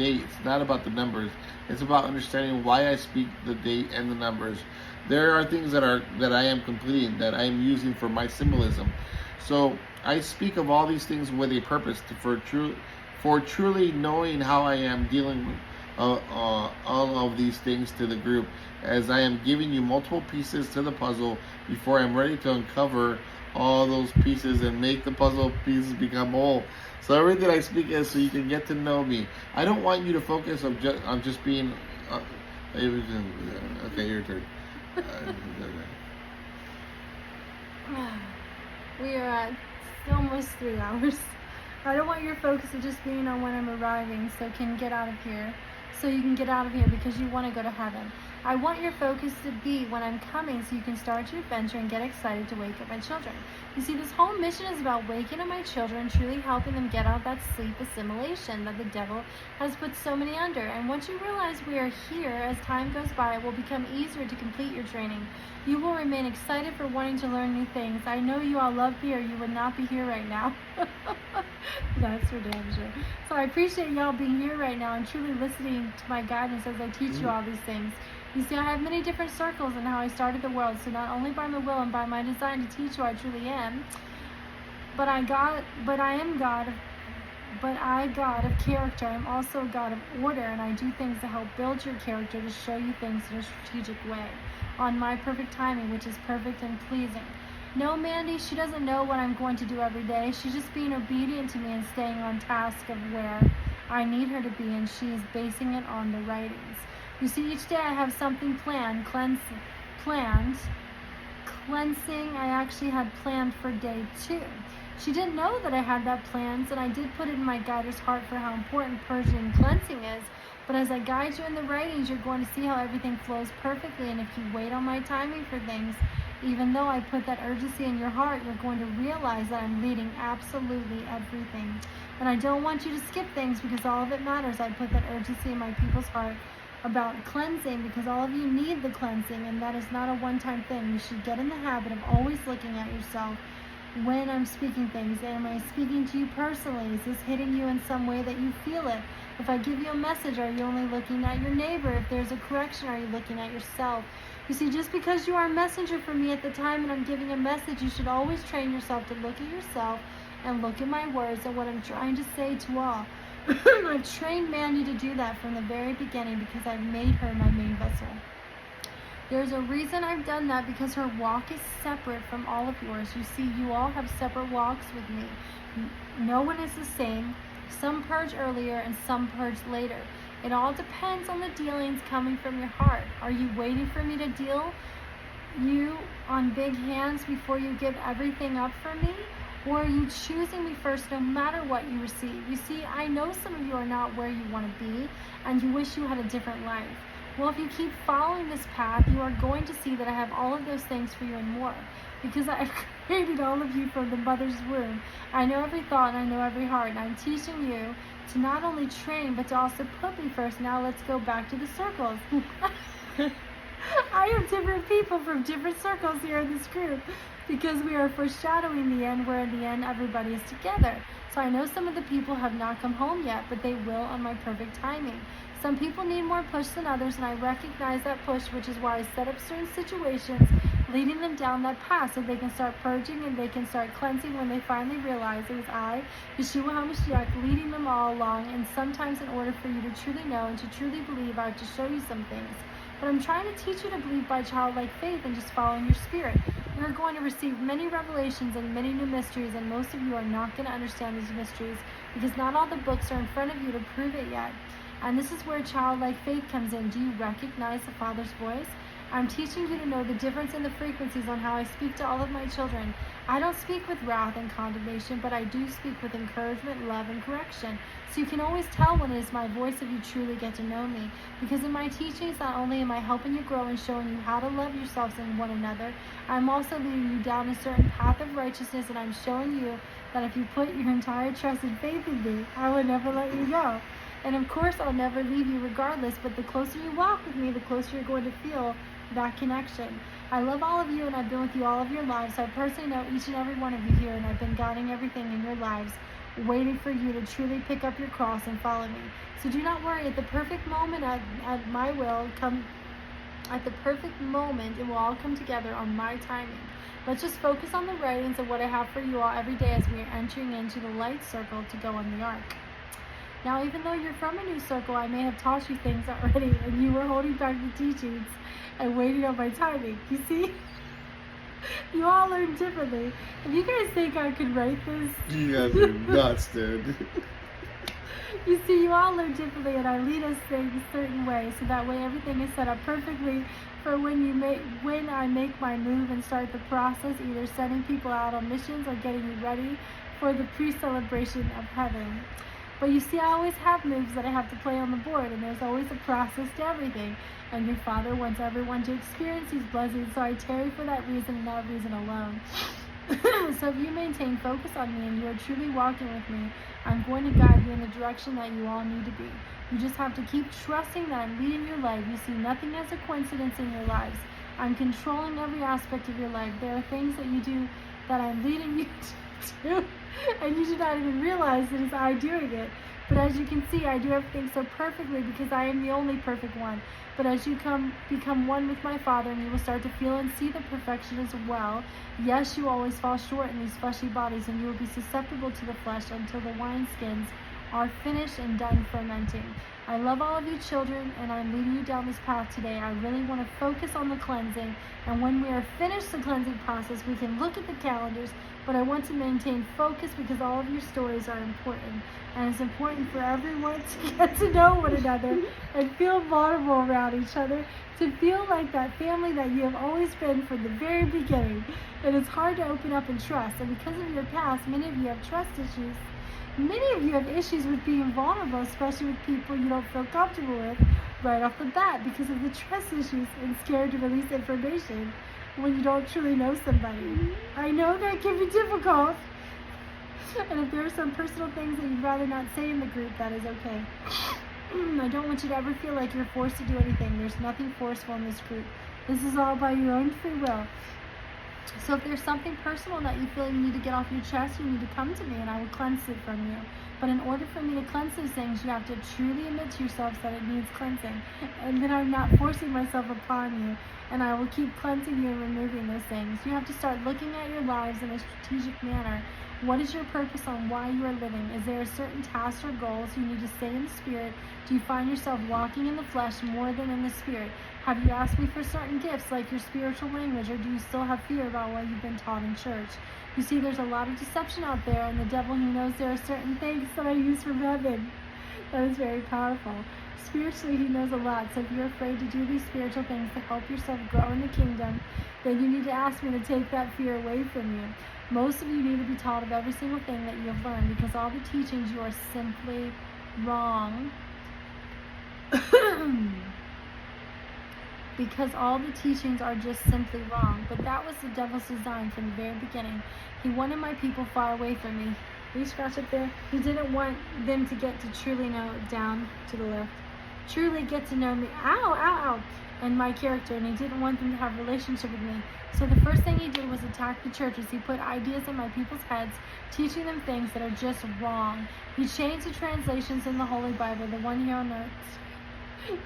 date. It's not about the numbers. It's about understanding why I speak the date and the numbers. There are things that I am completing, that I am using for my symbolism. So I speak of all these things with a purpose for truly knowing how I am dealing with all of these things to the group, as I am giving you multiple pieces to the puzzle before I'm ready to uncover all those pieces and make the puzzle pieces become whole. So everything I speak is so you can get to know me. I don't want you to focus on just being. Okay, your turn. We are at almost 3 hours. I don't want your focus of just being on when I'm arriving, so you can get out of here. Because you want to go to heaven. I want your focus to be when I'm coming, so you can start your adventure and get excited to wake up my children. You see, this whole mission is about waking up my children, truly helping them get out of that sleep assimilation that the devil has put so many under. And once you realize we are here, as time goes by, it will become easier to complete your training. You will remain excited for wanting to learn new things. I know you all love me, or you would not be here right now. That's for damn sure. So I appreciate y'all being here right now and truly listening to my guidance as I teach you all these things. You see, I have many different circles in how I started the world, so not only by my will and by my design to teach who I truly am, but I God of character. I'm also a God of order, and I do things to help build your character, to show you things in a strategic way, on my perfect timing, which is perfect and pleasing. No, Mandy, she doesn't know what I'm going to do every day. She's just being obedient to me and staying on task of where I need her to be, and she is basing it on the writings. You see, each day I have something planned. Cleansing I actually had planned for day 2. She didn't know that I had that plans, and I did put it in my guider's heart for how important purging and cleansing is. But as I guide you in the writings, you're going to see how everything flows perfectly, and if you wait on my timing for things, even though I put that urgency in your heart, you're going to realize that I'm leading absolutely everything. And I don't want you to skip things, because all of it matters. I put that urgency in my people's heart about cleansing, because all of you need the cleansing, and that is not a one-time thing. You should get in the habit of always looking at yourself when I'm speaking things. Am I speaking to you personally? Is this hitting you in some way that you feel it? If I give you a message, are you only looking at your neighbor? If there's a correction, are you looking at yourself? You see, just because you are a messenger for me at the time and I'm giving a message, you should always train yourself to look at yourself and look at my words and what I'm trying to say to all. I've trained Mandy to do that from the very beginning, because I've made her my main vessel. There's a reason I've done that, because her walk is separate from all of yours. You see, you all have separate walks with me. No one is the same. Some purge earlier and some purge later. It all depends on the dealings coming from your heart. Are you waiting for me to deal you on big hands before you give everything up for me? Or are you choosing me first no matter what you receive? You see, I know some of you are not where you want to be, and you wish you had a different life. Well, if you keep following this path, you are going to see that I have all of those things for you and more, because I have created all of you from the mother's womb. I know every thought and I know every heart, and I'm teaching you to not only train, but to also put me first. Now let's go back to the circles. I have different people from different circles here in this group, because we are foreshadowing the end, where in the end everybody is together. So I know some of the people have not come home yet, but they will on my perfect timing. Some people need more push than others, and I recognize that push, which is why I set up certain situations, leading them down that path so they can start purging and they can start cleansing when they finally realize it was I, Yeshua HaMashiach, leading them all along. And sometimes in order for you to truly know and to truly believe, I have to show you some things. But I'm trying to teach you to believe by childlike faith and just following your spirit. You're going to receive many revelations and many new mysteries, and most of you are not going to understand these mysteries, because not all the books are in front of you to prove it yet. And this is where childlike faith comes in. Do you recognize the Father's voice? I'm teaching you to know the difference in the frequencies on how I speak to all of my children. I don't speak with wrath and condemnation, but I do speak with encouragement, love, and correction. So you can always tell when it is my voice if you truly get to know me. Because in my teachings, not only am I helping you grow and showing you how to love yourselves and one another, I'm also leading you down a certain path of righteousness, and I'm showing you that if you put your entire trust and faith in me, I will never let you go. And of course, I'll never leave you regardless, but the closer you walk with me, the closer you're going to feel that connection. I love all of you, and I've been with you all of your lives. I personally know each and every one of you here, and I've been guiding everything in your lives waiting for you to truly pick up your cross and follow me. So do not worry. At the perfect moment, at my will, at the perfect moment, it will all come together on my timing. Let's just focus on the writings of what I have for you all every day as we are entering into the light circle to go on the ark. Now, even though you're from a new circle, I may have taught you things already, and you were holding back the teachings and waiting on my timing. You see? You all learn differently. If you guys think I could write this... You guys are nuts, dude. You see, you all learn differently, and I lead us things a certain way, so that way everything is set up perfectly for when I make my move and start the process, either sending people out on missions or getting you ready for the pre-celebration of heaven. But you see, I always have moves that I have to play on the board, and there's always a process to everything. And your Father wants everyone to experience these blessings, so I tarry for that reason and that reason alone. So if you maintain focus on me and you are truly walking with me, I'm going to guide you in the direction that you all need to be. You just have to keep trusting that I'm leading your life. You see nothing as a coincidence in your lives. I'm controlling every aspect of your life. There are things that you do that I'm leading you to, and you do not even realize that it's I doing it. But as you can see, I do everything so perfectly because I am the only perfect one. But as you become one with my Father, and you will start to feel and see the perfection as well. Yes, you always fall short in these fleshy bodies, and you will be susceptible to the flesh until the wineskins are finished and done fermenting. I love all of you children, and I'm leading you down this path today. I really want to focus on the cleansing, and when we are finished the cleansing process, we can look at the calendars, but I want to maintain focus because all of your stories are important, and it's important for everyone to get to know one another and feel vulnerable around each other, to feel like that family that you have always been from the very beginning. And it's hard to open up and trust, and because of your past, many of you have trust issues. Many of you have issues with being vulnerable, especially with people you don't feel comfortable with right off the bat because of the trust issues and scared to release information when you don't truly know somebody. I know that can be difficult. And if there are some personal things that you'd rather not say in the group, that is okay. I don't want you to ever feel like you're forced to do anything. There's nothing forceful in this group. This is all by your own free will. So if there's something personal that you feel you need to get off your chest, you need to come to me and I will cleanse it from you. But in order for me to cleanse those things, you have to truly admit to yourselves that it needs cleansing. And then I'm not forcing myself upon you, and I will keep cleansing you and removing those things. You have to start looking at your lives in a strategic manner. What is your purpose on why you are living? Is there a certain task or goals you need to stay in the spirit? Do you find yourself walking in the flesh more than in the spirit? Have you asked me for certain gifts like your spiritual language, or do you still have fear about what you've been taught in church? You see, there's a lot of deception out there, and the devil, he knows there are certain things that I use from heaven. That is very powerful. Spiritually, he knows a lot, so if you're afraid to do these spiritual things to help yourself grow in the kingdom, then you need to ask me to take that fear away from you. Most of you need to be taught of every single thing that you have learned, because all the teachings you are simply wrong. Because all the teachings are just simply wrong. But that was the devil's design from the very beginning. He wanted my people far away from me. Will you scratch up there? He didn't want them to get to truly know, down to the left, truly get to know me, and my character, and he didn't want them to have a relationship with me. So the first thing he did was attack the churches. He put ideas in my people's heads, teaching them things that are just wrong. He changed the translations in the Holy Bible, the one here on earth.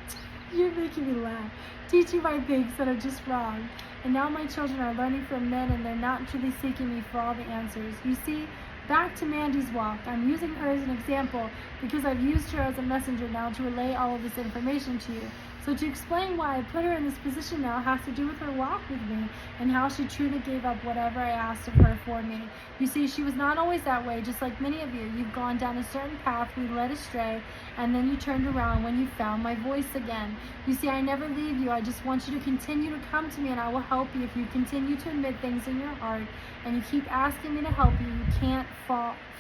You're making me laugh. Teaching my things that are just wrong. And now my children are learning from men, and they're not truly seeking me for all the answers. You see, back to Mandy's walk. I'm using her as an example because I've used her as a messenger now to relay all of this information to you. So to explain why I put her in this position now has to do with her walk with me and how she truly gave up whatever I asked of her for me. You see, she was not always that way, just like many of you. You've gone down a certain path, we led astray, and then you turned around when you found my voice again. You see, I never leave you. I just want you to continue to come to me, and I will help you if you continue to admit things in your heart and you keep asking me to help you. You can't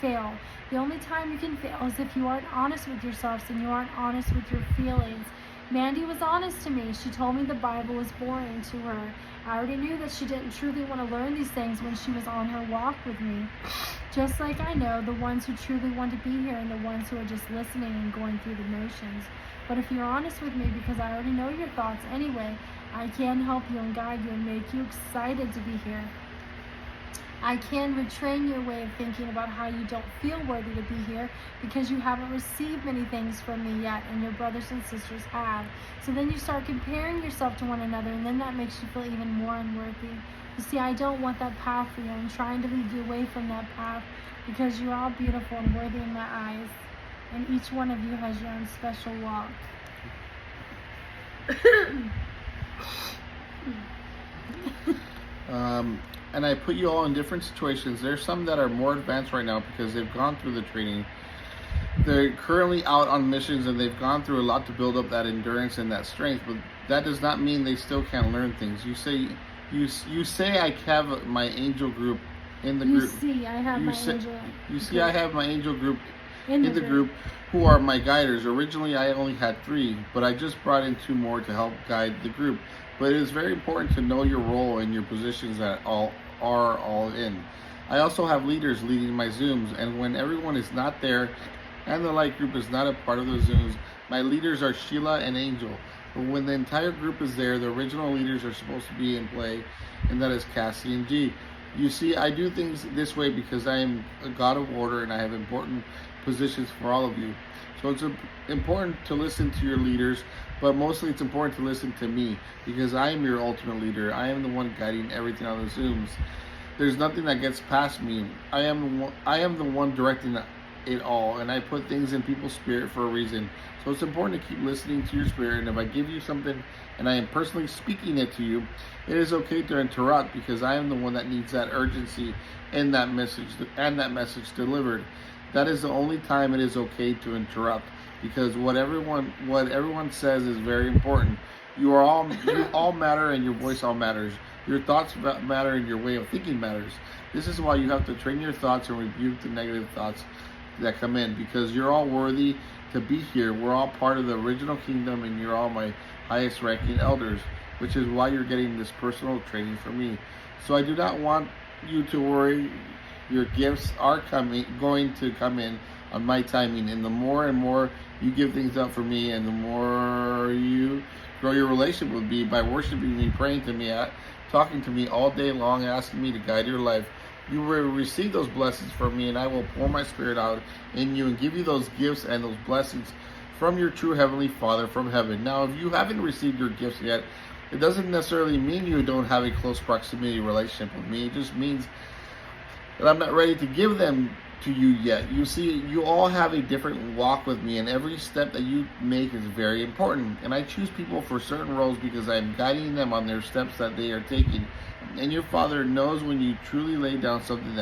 fail. The only time you can fail is if you aren't honest with yourselves and you aren't honest with your feelings. Mandy was honest to me. She told me the Bible was boring to her. I already knew that she didn't truly want to learn these things when she was on her walk with me. Just like I know the ones who truly want to be here and the ones who are just listening and going through the motions. But if you're honest with me, because I already know your thoughts anyway, I can help you and guide you and make you excited to be here. I can retrain your way of thinking about how you don't feel worthy to be here because you haven't received many things from me yet, and your brothers and sisters have. So then you start comparing yourself to one another, and then that makes you feel even more unworthy. You see, I don't want that path for you. I'm trying to lead you away from that path because you're all beautiful and worthy in my eyes, and each one of you has your own special walk. And I put you all in different situations. There's some that are more advanced right now because they've gone through the training. They're currently out on missions and they've gone through a lot to build up that endurance and that strength, but that does not mean they still can't learn things. You say I have my angel group in the group. You see I have my angel group in the group who are my guiders. Originally I only had 3, but I just brought in 2 more to help guide the group. But it is very important to know your role and your positions that are all in. I also have leaders leading my Zooms, and when everyone is not there and the light group is not a part of the Zooms, my leaders are Sheila and Angel. But when the entire group is there, the original leaders are supposed to be in play, and that is Cassie and G. You see, I do things this way because I am a God of order and I have important positions for all of you. So it's important to listen to your leaders, but mostly it's important to listen to me because I am your ultimate leader. I am the one guiding everything on the Zooms. There's nothing that gets past me. I am the one directing it all, and I put things in people's spirit for a reason. So it's important to keep listening to your spirit, and if I give you something and I am personally speaking it to you, it is okay to interrupt because I am the one that needs that urgency in that message and that message delivered. That is the only time it is okay to interrupt because what everyone says is very important. You all matter and your voice all matters. Your thoughts matter and your way of thinking matters. This is why you have to train your thoughts and rebuke the negative thoughts that come in because you're all worthy to be here. We're all part of the original kingdom and you're all my highest ranking elders, which is why you're getting this personal training from me. So I do not want you to worry. Your gifts are going to come in on my timing, and the more and more you give things up for me, and the more you grow your relationship with me by worshiping me, praying to me, talking to me all day long, asking me to guide your life, you will receive those blessings from me, and I will pour my spirit out in you and give you those gifts and those blessings from your true Heavenly Father from heaven. Now, if you haven't received your gifts yet, it doesn't necessarily mean you don't have a close proximity relationship with me. It just means that I'm not ready to give them to you yet. You see, you all have a different walk with me, and every step that you make is very important. And I choose people for certain roles because I'm guiding them on their steps that they are taking. And your Father knows when you truly lay down something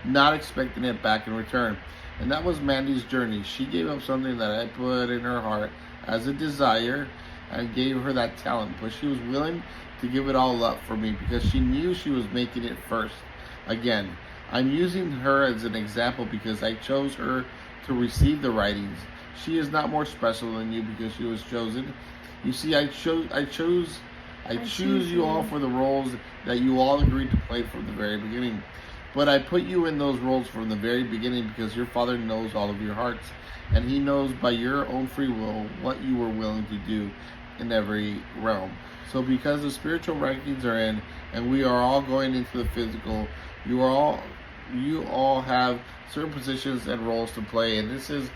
not expecting it back in return. And that was Mandy's journey. She gave up something that I put in her heart as a desire and gave her that talent. But she was willing to give it all up for me because she knew she was making it first. Again, I'm using her as an example because I chose her to receive the writings. She is not more special than you because she was chosen. You see, I choose you all for the roles that you all agreed to play from the very beginning. But I put you in those roles from the very beginning because your Father knows all of your hearts. And He knows by your own free will what you were willing to do in every realm. So because the spiritual rankings are in and we are all going into the physical, you all have certain positions and roles to play, and this is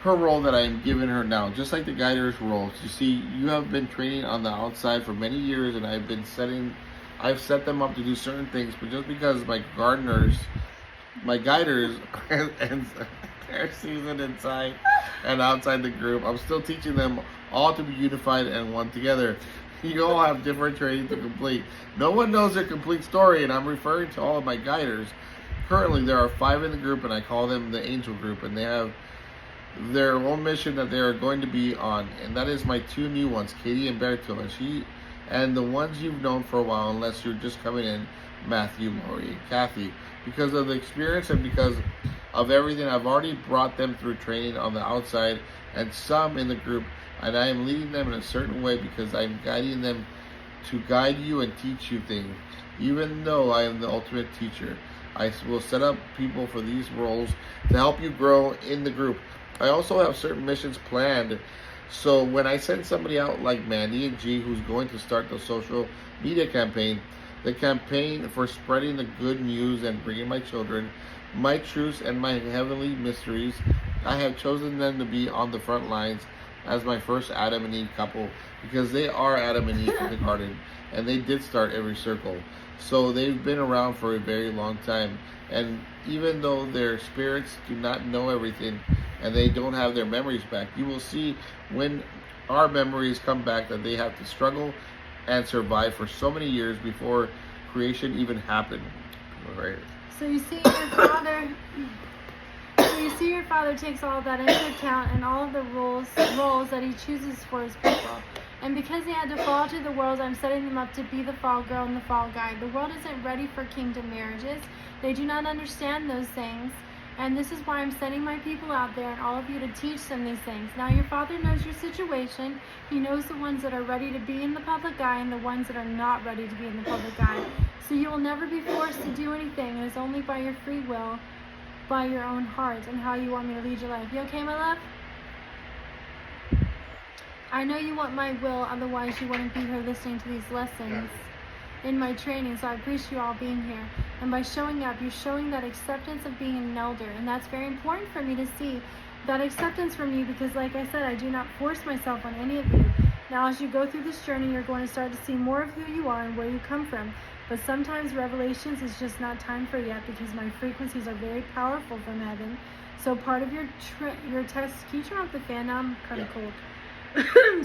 her role that I am giving her now, just like the guiders' roles. You see, you have been training on the outside for many years, and I've set them up to do certain things, but just because my guiders, and they're seasoned inside and outside the group, I'm still teaching them all to be unified and one together. You all have different training to complete. No one knows their complete story, and I'm referring to all of my guiders. Currently, there are 5 in the group, and I call them the Angel Group, and they have their own mission that they are going to be on, and that is my 2 new ones, Katie and Berto, and the ones you've known for a while, unless you're just coming in, Matthew, Lori, and Kathy. Because of the experience and because of everything, I've already brought them through training on the outside, and some in the group, and I am leading them in a certain way because I'm guiding them to guide you and teach you things. Even though I am the ultimate teacher, I will set up people for these roles to help you grow in the group. I also have certain missions planned. So when I send somebody out like Mandy and G, who's going to start the social media campaign, the campaign for spreading the good news and bringing my children my truths and my heavenly mysteries. I have chosen them to be on the front lines as my first Adam and Eve couple, because they are Adam and Eve in the garden, and they did start every circle. So they've been around for a very long time, and even though their spirits do not know everything and they don't have their memories back, you will see when our memories come back that they have to struggle and survive for so many years before creation even happened. Right. So you see your father takes all of that into account and all of the roles that he chooses for his people. And because they had to fall to the world, I'm setting them up to be the fall girl and the fall guy. The world isn't ready for kingdom marriages. They do not understand those things. And this is why I'm sending my people out there and all of you to teach them these things. Now your father knows your situation. He knows the ones that are ready to be in the public eye and the ones that are not ready to be in the public eye. So you will never be forced to do anything. It is only by your free will, by your own heart, and how you want me to lead your life. You okay, my love? I know you want my will, otherwise you wouldn't be here listening to these lessons in my training, so I appreciate you all being here. And by showing up, you're showing that acceptance of being an elder, and that's very important for me to see that acceptance from you, because like I said, I do not force myself on any of you. Now as you go through this journey, you're going to start to see more of who you are and where you come from. But sometimes revelations is just not time for yet, because my frequencies are very powerful from heaven. So part of your test, can you turn off the fan? Now I'm kind of cold.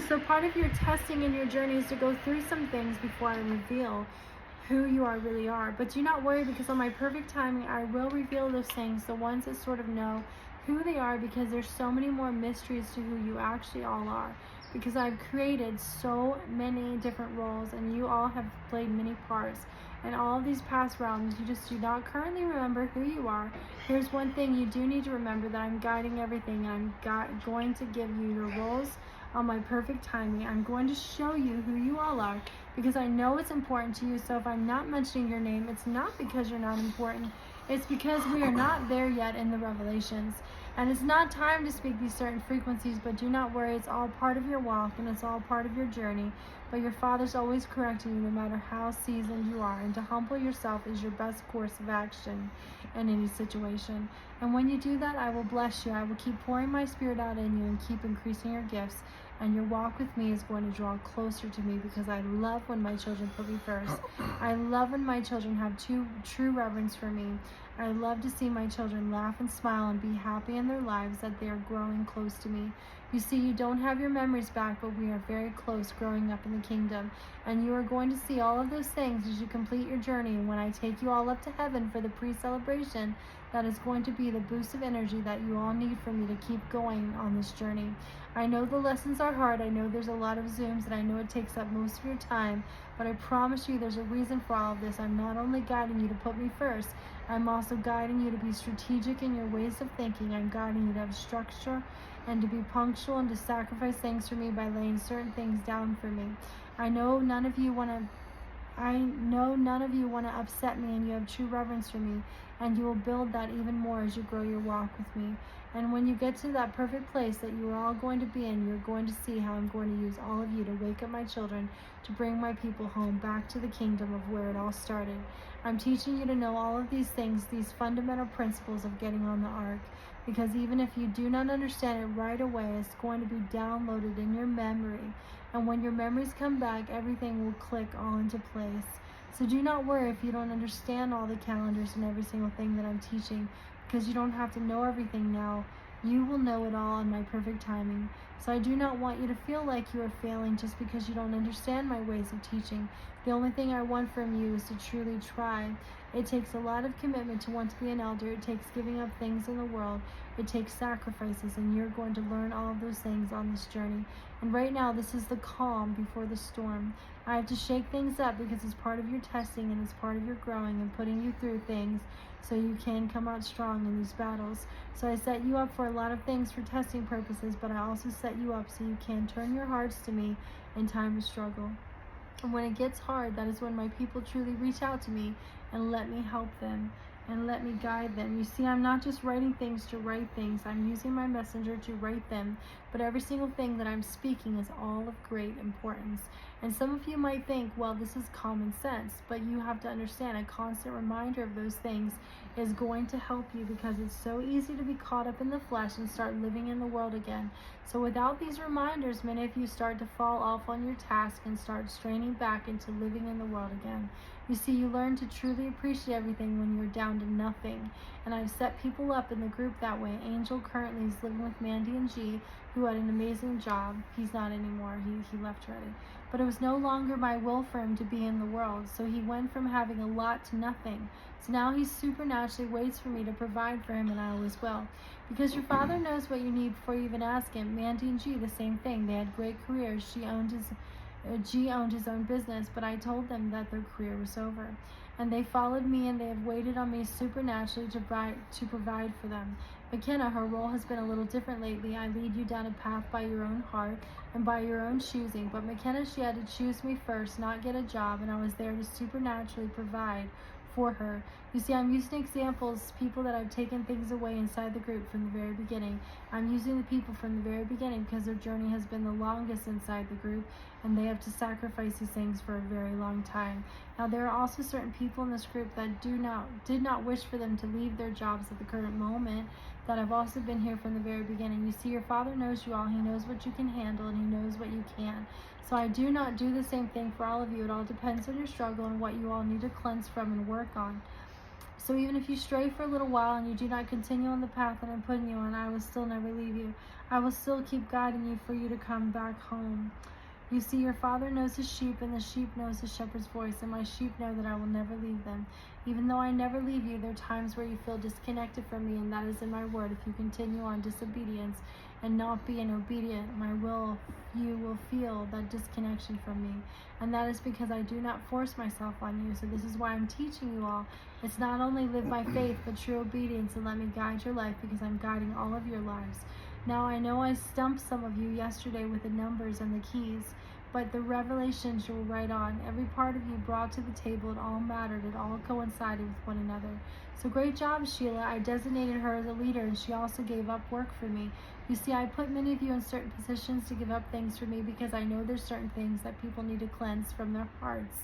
So part of your testing and your journey is to go through some things before I reveal who you really are. But do not worry, because on my perfect timing, I will reveal those things, the ones that sort of know who they are, because there's so many more mysteries to who you actually all are. Because I've created so many different roles, and you all have played many parts. And all of these past realms, you just do not currently remember who you are. Here's one thing you do need to remember, that I'm guiding everything. I'm going to give you your roles on my perfect timing. I'm going to show you who you all are, because I know it's important to you. So if I'm not mentioning your name, it's not because you're not important. It's because we are not there yet in the revelations. And it's not time to speak these certain frequencies, but do not worry, it's all part of your walk and it's all part of your journey. But your Father's always correcting you, no matter how seasoned you are. And to humble yourself is your best course of action in any situation. And when you do that, I will bless you. I will keep pouring my spirit out in you and keep increasing your gifts. And your walk with me is going to draw closer to me, because I love when my children put me first. I love when my children have true reverence for me. I love to see my children laugh and smile and be happy in their lives, that they are growing close to me. You see, you don't have your memories back, but we are very close growing up in the kingdom. And you are going to see all of those things as you complete your journey. And when I take you all up to heaven for the pre-celebration, that is going to be the boost of energy that you all need for me to keep going on this journey. I know the lessons are hard. I know there's a lot of Zooms, and I know it takes up most of your time. But I promise you there's a reason for all of this. I'm not only guiding you to put me first, I'm also guiding you to be strategic in your ways of thinking. I'm guiding you to have structure and to be punctual and to sacrifice things for me by laying certain things down for me. I know none of you want to upset me, and you have true reverence for me, and you will build that even more as you grow your walk with me. And when you get to that perfect place that you are all going to be in, you're going to see how I'm going to use all of you to wake up my children, to bring my people home back to the kingdom of where it all started. I'm teaching you to know all of these things, these fundamental principles of getting on the ark, because even if you do not understand it right away, it's going to be downloaded in your memory. And when your memories come back, everything will click all into place. So do not worry if you don't understand all the calendars and every single thing that I'm teaching, because you don't have to know everything now. You will know it all in my perfect timing. So I do not want you to feel like you are failing just because you don't understand my ways of teaching. The only thing I want from you is to truly try. It takes a lot of commitment to want to be an elder. It takes giving up things in the world. It takes sacrifices, and you're going to learn all of those things on this journey. And right now, this is the calm before the storm. I have to shake things up because it's part of your testing and it's part of your growing and putting you through things so you can come out strong in these battles. So I set you up for a lot of things for testing purposes, but I also set you up so you can turn your hearts to me in time of struggle. And when it gets hard, that is when my people truly reach out to me and let me help them. and let me guide them. You see, I'm not just writing things to write things. I'm using my messenger to write them. But every single thing that I'm speaking is all of great importance. And some of you might think, well, this is common sense. But you have to understand, a constant reminder of those things is going to help you, because it's so easy to be caught up in the flesh and start living in the world again. So without these reminders, many of you start to fall off on your task and start straining back into living in the world again. You see, you learn to truly appreciate everything when you're down to nothing. And I've set people up in the group that way. Angel currently is living with Mandy and G, who had an amazing job. He's not anymore. He left already. But it was no longer my will for him to be in the world. So he went from having a lot to nothing. So now he supernaturally waits for me to provide for him, and I always will. Because your father knows what you need before you even ask him. Mandy and G, the same thing. They had great careers. G owned his own business, but I told them that their career was over. And they followed me, and they have waited on me supernaturally to provide for them. McKenna, her role has been a little different lately. I lead you down a path by your own heart and by your own choosing. But McKenna, she had to choose me first, not get a job, and I was there to supernaturally provide for her. You see, I'm using examples, people that I've taken things away inside the group from the very beginning. I'm using the people from the very beginning because their journey has been the longest inside the group, and they have to sacrifice these things for a very long time. Now, there are also certain people in this group that did not wish for them to leave their jobs at the current moment, that have also been here from the very beginning. You see, your father knows you all. He knows what you can handle, and he knows what you can. So I do not do the same thing for all of you. It all depends on your struggle and what you all need to cleanse from and work on. So even if you stray for a little while and you do not continue on the path that I'm putting you on, I will still never leave you. I will still keep guiding you for you to come back home. You see, your father knows his sheep, and the sheep knows the shepherd's voice, and my sheep know that I will never leave them. Even though I never leave you, there are times where you feel disconnected from me, and that is in my word. If you continue on disobedience and not being obedient, you will feel that disconnection from me. And that is because I do not force myself on you. So this is why I'm teaching you all. It's not only live by faith, but true obedience, and let me guide your life, because I'm guiding all of your lives. Now, I know I stumped some of you yesterday with the numbers and the keys, but the revelations you will write on. Every part of you brought to the table, it all mattered, it all coincided with one another. So great job, Sheila. I designated her as a leader, and she also gave up work for me. You see, I put many of you in certain positions to give up things for me, because I know there's certain things that people need to cleanse from their hearts.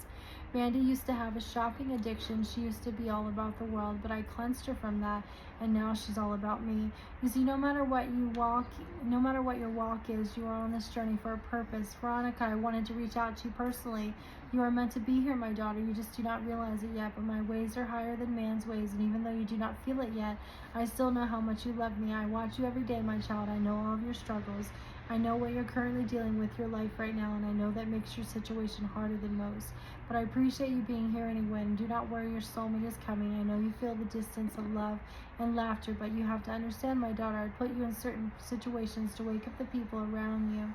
Randy used to have a shopping addiction. She used to be all about the world, but I cleansed her from that, and now she's all about me. You see, no matter what your walk is, you are on this journey for a purpose. Veronica, I wanted to reach out to you personally. You are meant to be here, my daughter. You just do not realize it yet, but my ways are higher than man's ways, and even though you do not feel it yet, I still know how much you love me. I watch you every day, my child. I know all of your struggles. I know what you're currently dealing with your life right now, and I know that makes your situation harder than most. But I appreciate you being here anyway, and do not worry, your soulmate is coming. I know you feel the distance of love and laughter, but you have to understand, my daughter, I put you in certain situations to wake up the people around you.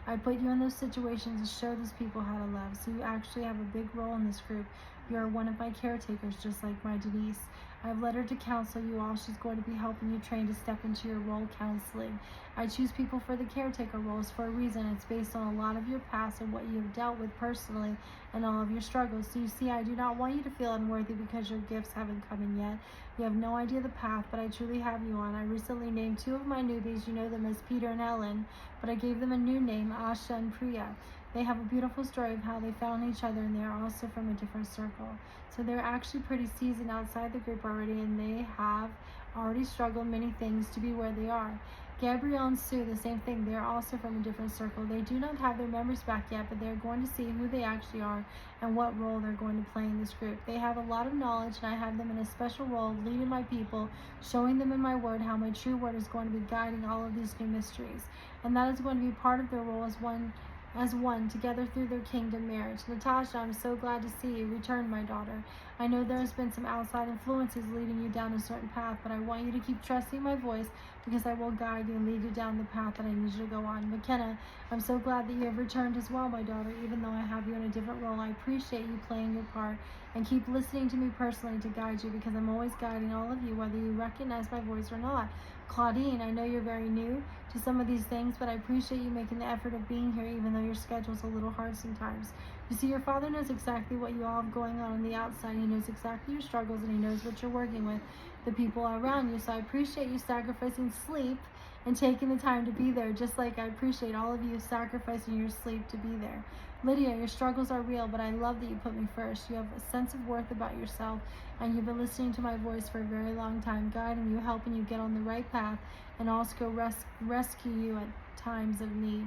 I put you in those situations to show those people how to love. So you actually have a big role in this group. You are one of my caretakers, just like my Denise. I've led her to counsel you all. She's going to be helping you train to step into your role counseling. I choose people for the caretaker roles for a reason. It's based on a lot of your past and what you have dealt with personally and all of your struggles. So you see, I do not want you to feel unworthy because your gifts haven't come in yet. You have no idea the path, but I truly have you on. I recently named 2 of my newbies. You know them as Peter and Ellen, but I gave them a new name, Asha and Priya. They have a beautiful story of how they found each other, and they are also from a different circle. So they're actually pretty seasoned outside the group already, and they have already struggled many things to be where they are. Gabrielle and Sue, the same thing. They are also from a different circle. They do not have their memories back yet, but they're going to see who they actually are and what role they're going to play in this group. They have a lot of knowledge, and I have them in a special role of leading my people, showing them in my word how my true word is going to be guiding all of these new mysteries. And that is going to be part of their role as one together through their kingdom marriage. Natasha, I'm so glad to see you return, my daughter. I know there's been some outside influences leading you down a certain path, but I want you to keep trusting my voice, because I will guide you and lead you down the path that I need you to go on. McKenna, I'm so glad that you have returned as well, my daughter. Even though I have you in a different role, I appreciate you playing your part, and keep listening to me personally to guide you, because I'm always guiding all of you, whether you recognize my voice or not. Claudine, I know you're very new to some of these things, but I appreciate you making the effort of being here, even though your schedule's a little hard sometimes. You see, your father knows exactly what you all have going on the outside. He knows exactly your struggles, and he knows what you're working with, the people around you. So I appreciate you sacrificing sleep and taking the time to be there, just like I appreciate all of you sacrificing your sleep to be there. Lydia, your struggles are real, but I love that you put me first. You have a sense of worth about yourself, and you've been listening to my voice for a very long time, guiding you, helping you get on the right path, and also rescue you at times of need.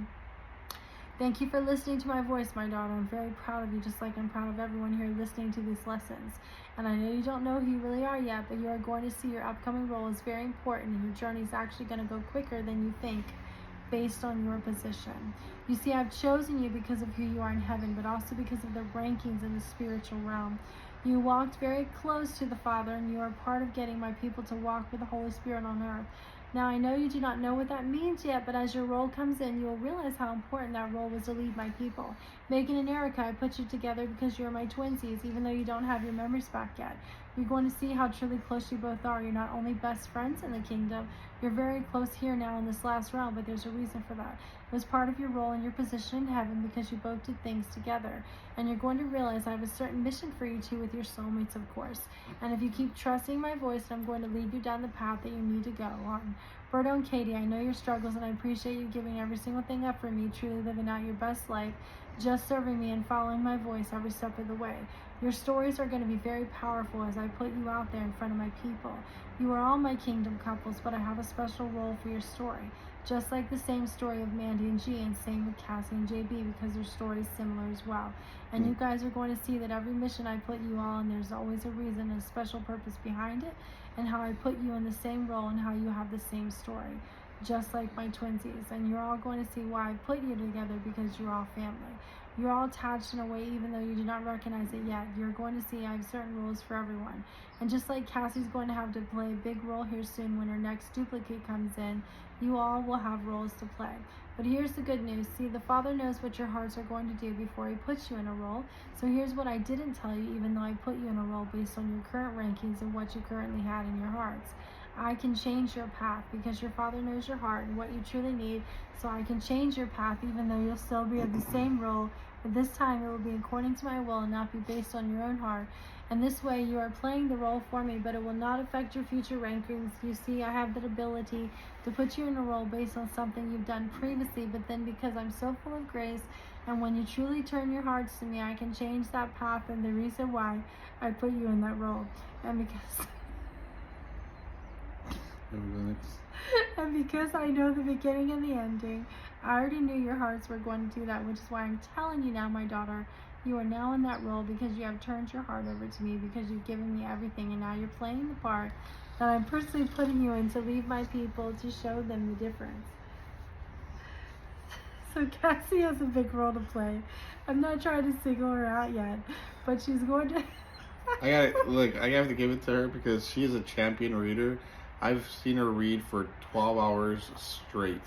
Thank you for listening to my voice, my daughter. I'm very proud of you, just like I'm proud of everyone here listening to these lessons. And I know you don't know who you really are yet, but you are going to see your upcoming role is very important, and your journey is actually going to go quicker than you think, based on your position. You see, I've chosen you because of who you are in heaven, but also because of the rankings in the spiritual realm. You walked very close to the Father, and you are part of getting my people to walk with the Holy Spirit on earth. Now, I know you do not know what that means yet, but as your role comes in, you will realize how important that role was to lead my people. Megan and Erica, I put you together because you're my twinsies, even though you don't have your memories back yet. You're going to see how truly close you both are. You're not only best friends in the kingdom, you're very close here now in this last realm, but there's a reason for that. It was part of your role and your position in heaven because you both did things together. And you're going to realize I have a certain mission for you two with your soulmates, of course. And if you keep trusting my voice, I'm going to lead you down the path that you need to go on. Berto and Katie, I know your struggles, and I appreciate you giving every single thing up for me, truly living out your best life, just serving me and following my voice every step of the way. Your stories are going to be very powerful as I put you out there in front of my people. You are all my kingdom couples, but I have a special role for your story. Just like the same story of Mandy and G, and same with Cassie and JB, because their story is similar as well. And you guys are going to see that every mission I put you on, there's always a reason and a special purpose behind it, and how I put you in the same role and how you have the same story, just like my twinsies. And you're all going to see why I put you together, because you're all family. You're all attached in a way, even though you do not recognize it yet. You're going to see I have certain rules for everyone. And just like Cassie's going to have to play a big role here soon when her next duplicate comes in, you all will have roles to play. But here's the good news. See, the Father knows what your hearts are going to do before he puts you in a role. So here's what I didn't tell you, even though I put you in a role based on your current rankings and what you currently had in your hearts. I can change your path because your Father knows your heart and what you truly need. So I can change your path even though you'll still be in the same role. But this time it will be according to my will and not be based on your own heart. And this way you are playing the role for me, but it will not affect your future rankings. You see, I have the ability to put you in a role based on something you've done previously, but then because I'm so full of grace, and when you truly turn your hearts to me, I can change that path and the reason why I put you in that role. And because I know the beginning and the ending, I already knew your hearts were going to do that, which is why I'm telling you now, my daughter, you are now in that role because you have turned your heart over to me, because you've given me everything, and now you're playing the part that I'm personally putting you in to lead my people, to show them the difference. So Cassie has a big role to play. I'm not trying to single her out yet, but she's going to... I have to give it to her because she is a champion reader. I've seen her read for 12 hours straight.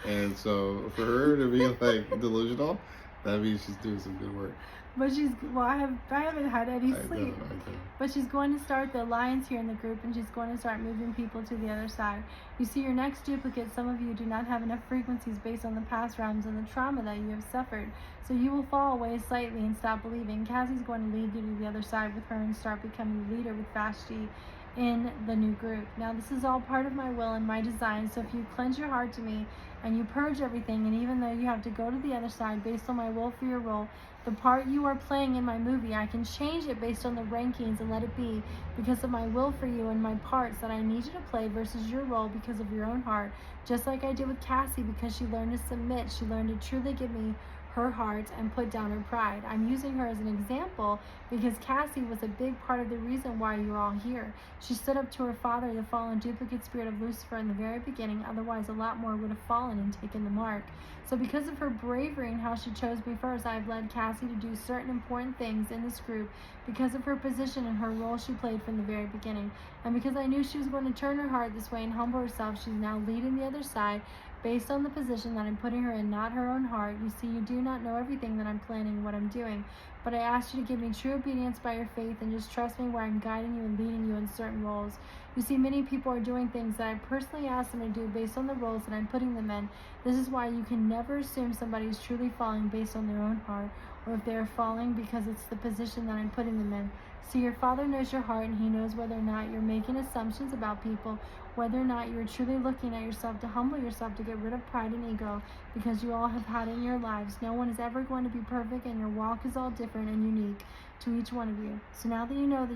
And so for her to be like delusional, that means she's doing some good work. But I haven't had any sleep. I know. But she's going to start the alliance here in the group, and she's going to start moving people to the other side. You see, your next duplicate, some of you do not have enough frequencies based on the past realms and the trauma that you have suffered. So you will fall away slightly and stop believing. Cassie's going to lead you to the other side with her and start becoming the leader with Vashti in the new group. Now, this is all part of my will and my design, so if you cleanse your heart to me and you purge everything, and even though you have to go to the other side based on my will for your role, the part you are playing in my movie, I can change it based on the rankings and let it be because of my will for you and my parts that I need you to play versus your role because of your own heart. Just like I did with Cassie, because she learned to submit, she learned to truly give me her heart and put down her pride. I'm using her as an example because Cassie was a big part of the reason why you're all here. She stood up to her father, the fallen duplicate spirit of Lucifer, in the very beginning. Otherwise, a lot more would have fallen and taken the mark. So because of her bravery and how she chose me first, I have led Cassie to do certain important things in this group because of her position and her role she played from the very beginning. And because I knew she was going to turn her heart this way and humble herself, she's now leading the other side based on the position that I'm putting her in, not her own heart. You see, you do not know everything that I'm planning, what I'm doing. But I ask you to give me true obedience by your faith and just trust me where I'm guiding you and leading you in certain roles. You see, many people are doing things that I personally ask them to do based on the roles that I'm putting them in. This is why you can never assume somebody is truly falling based on their own heart, or if they are falling because it's the position that I'm putting them in. See, your Father knows your heart, and He knows whether or not you're making assumptions about people, whether or not you're truly looking at yourself to humble yourself, to get rid of pride and ego, because you all have had it in your lives. No one is ever going to be perfect, and your walk is all different and unique to each one of you. So now that you know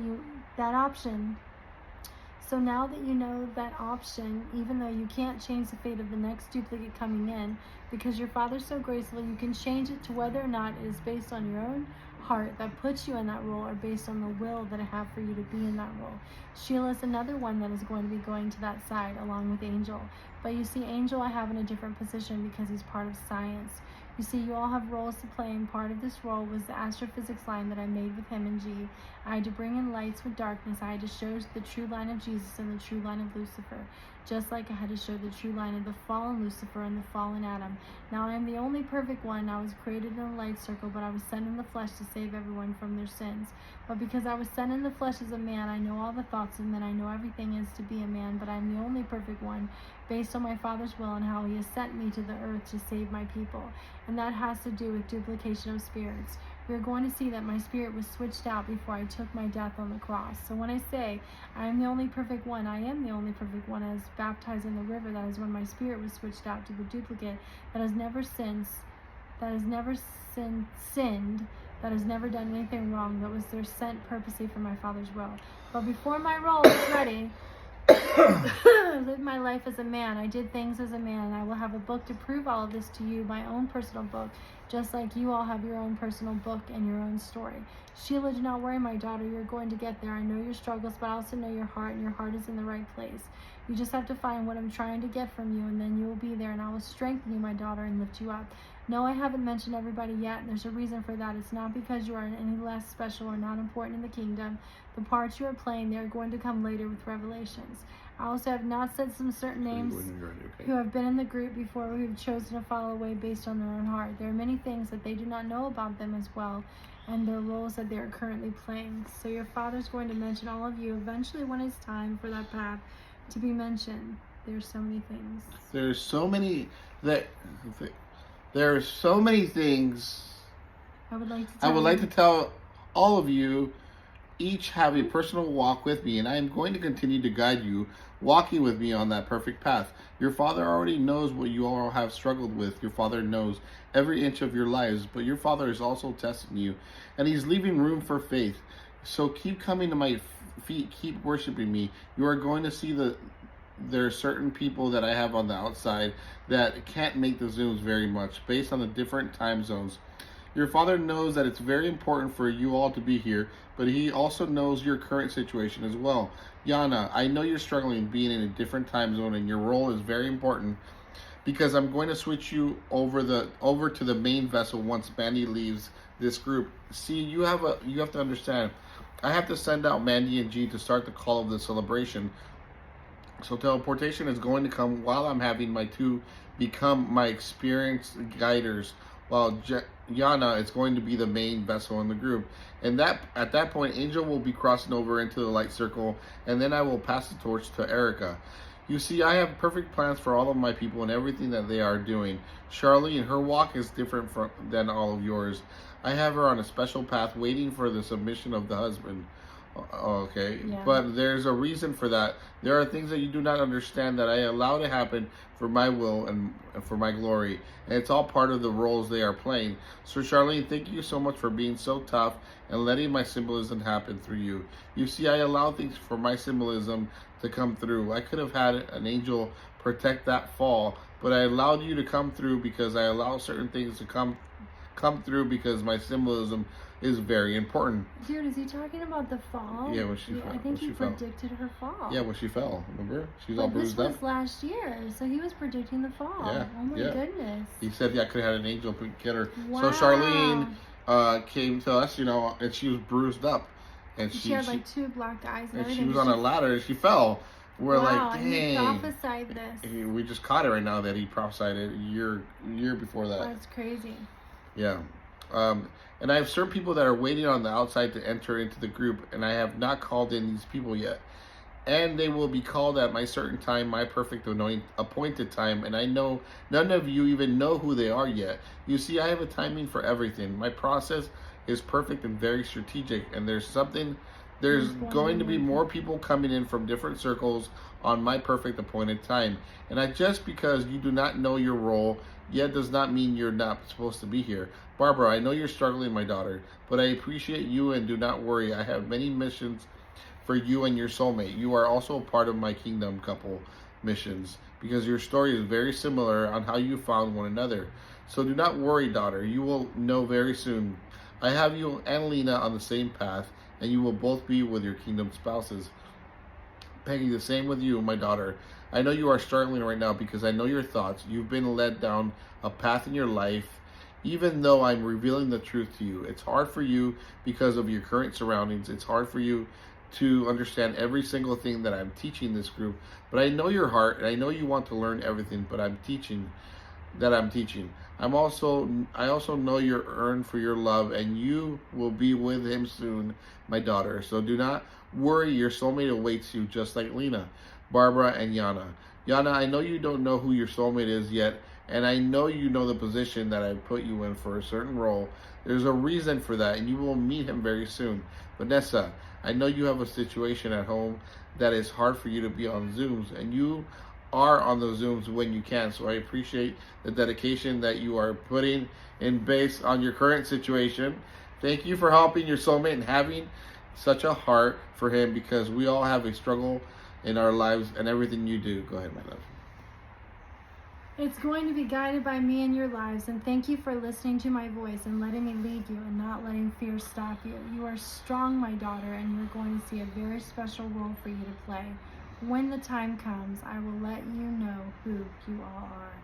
that option, even though you can't change the fate of the next duplicate coming in, because your Father's so graceful, you can change it to whether or not it is based on your own heart that puts you in that role, or based on the will that I have for you to be in that role. Sheila is another one that is going to be going to that side along with Angel. But you see, Angel I have in a different position because he's part of science. You see, you all have roles to play, and part of this role was the astrophysics line that I made with him and G. I had to bring in lights with darkness. I had to show the true line of Jesus and the true line of Lucifer, just like I had to show the true line of the fallen Lucifer and the fallen Adam. Now I am the only perfect one. I was created in a light circle, but I was sent in the flesh to save everyone from their sins. But because I was sent in the flesh as a man, I know all the thoughts of men. I know everything is to be a man, but I'm the only perfect one, based on my Father's will and how He has sent me to the earth to save my people. And that has to do with duplication of spirits. You're going to see that my spirit was switched out before I took my death on the cross. So when I say I am the only perfect one, I am the only perfect one as baptized in the river. That is when my spirit was switched out to the duplicate that has never sinned, that has never sinned, that has never done anything wrong, that was there sent purposely for my Father's will. But before my role is ready, I lived my life as a man. I did things as a man, and I will have a book to prove all of this to you, my own personal book, just like you all have your own personal book and your own story. Sheila, do not worry, my daughter. You're going to get there. I know your struggles, but I also know your heart, and your heart is in the right place. You just have to find what I'm trying to get from you, and then you will be there, and I will strengthen you, my daughter, and lift you up. No, I haven't mentioned everybody yet, and there's a reason for that. It's not because you are any less special or not important in the kingdom. The parts you are playing, they are going to come later with revelations. I also have not said some certain names who have been in the group before, who have chosen to follow away based on their own heart. There are many things that they do not know about them as well, and their roles that they are currently playing. So your Father's going to mention all of you eventually when it's time for that path to be mentioned. There's so many things. There are so many things I would like to tell all of you. Each have a personal walk with me, and I am going to continue to guide you, walking with me on that perfect path. Your Father already knows what you all have struggled with. Your Father knows every inch of your lives, but your Father is also testing you, and He's leaving room for faith. So keep coming to my feet, keep worshiping me. You are going to see there are certain people that I have on the outside that can't make the Zooms very much, based on the different time zones. Your Father knows that it's very important for you all to be here, but He also knows your current situation as well. Yana, I know you're struggling being in a different time zone, and your role is very important, because I'm going to switch you over to the main vessel once Mandy leaves this group. See, you have to understand, I have to send out Mandy and G to start the call of the celebration. So teleportation is going to come while I'm having my two become my experienced guiders, while Yana is going to be the main vessel in the group. And at that point, Angel will be crossing over into the light circle, and then I will pass the torch to Erica. You see, I have perfect plans for all of my people and everything that they are doing. Charlene, her walk is different than all of yours. I have her on a special path waiting for the submission of the husband. Okay, yeah. But there's a reason for that. There are things that you do not understand that I allow to happen for my will and for my glory, and it's all part of the roles they are playing. So Charlene, thank you so much for being so tough and letting my symbolism happen through you. You see, I allow things for my symbolism to come through. I could have had an angel protect that fall, but I allowed you to come through because I allow certain things to come through because my symbolism is very important. Dude, is he talking about the fall? Yeah, when she fell. I think he predicted her fall. Yeah, when she fell. Remember? She's all bruised up. This was last year, so he was predicting the fall. Yeah. Oh my goodness. He said, I could have had an angel get her. Wow. So Charlene came to us, and she was bruised up. And she had like two black eyes and everything. She was on a ladder and she fell. we're wow, like, and he dang. prophesied this. We just caught it right now that he prophesied it a year before that. That's crazy. Yeah. And I have certain people that are waiting on the outside to enter into the group, and I have not called in these people yet. And they will be called at my certain time, my perfect appointed time, and I know none of you even know who they are yet. You see, I have a timing for everything. My process is perfect and very strategic, and there's going to be more people coming in from different circles on my perfect appointed time. And just because you do not know your role yet does not mean you're not supposed to be here. Barbara, I know you're struggling, my daughter, but I appreciate you, and do not worry. I have many missions for you and your soulmate. You are also a part of my kingdom couple missions, because your story is very similar on how you found one another. So do not worry, daughter. You will know very soon. I have you and Lena on the same path, and you will both be with your kingdom spouses. Peggy, the same with you, my daughter. I know you are struggling right now because I know your thoughts. You've been led down a path in your life, even though I'm revealing the truth to you. It's hard for you because of your current surroundings. It's hard for you to understand every single thing that I'm teaching this group. But I know your heart, and I know you want to learn everything, but I'm teaching. I also know you're earned for your love, and you will be with him soon, my daughter. So do not worry, your soulmate awaits you, just like Lena, Barbara, and Yana. Yana, I know you don't know who your soulmate is yet, and I know you know the position that I put you in for a certain role. There's a reason for that, and you will meet him very soon. Vanessa, I know you have a situation at home that is hard for you to be on Zooms, and you are on those Zooms when you can. So I appreciate the dedication that you are putting in based on your current situation. Thank you for helping your soulmate and having such a heart for him, because we all have a struggle in our lives, and everything you do. Go ahead, my love. It's going to be guided by me in your lives, and thank you for listening to my voice and letting me lead you and not letting fear stop you. You are strong, my daughter, and you're going to see a very special role for you to play. When the time comes, I will let you know who you all are.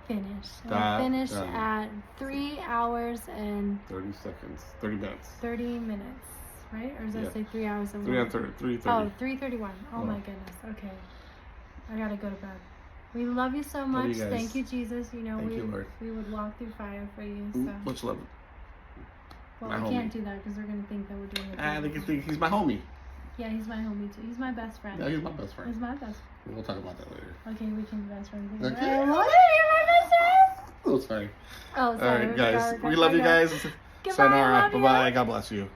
Finished. Finished at 3 hours and 30 seconds. 30 minutes. 30 minutes, right? Or does that say 3 hours and 3:30. Oh, 3:31. Oh my goodness. Okay. I gotta go to bed. We love you so much. Thank you, Jesus. You know, we would walk through fire for you. So. Much love. Well, I can't do that because they're going to think that we're doing it. They can think he's my homie. Yeah, he's my homie too. He's my best friend. Yeah, he's my best friend. He's my best friend. We'll talk about that later. Okay, we can be best friends. Okay. What? You're my best friend? Oh, sorry. Oh, sorry. All right, guys. We love you guys. Goodbye. Sayonara. Bye-bye. God bless you.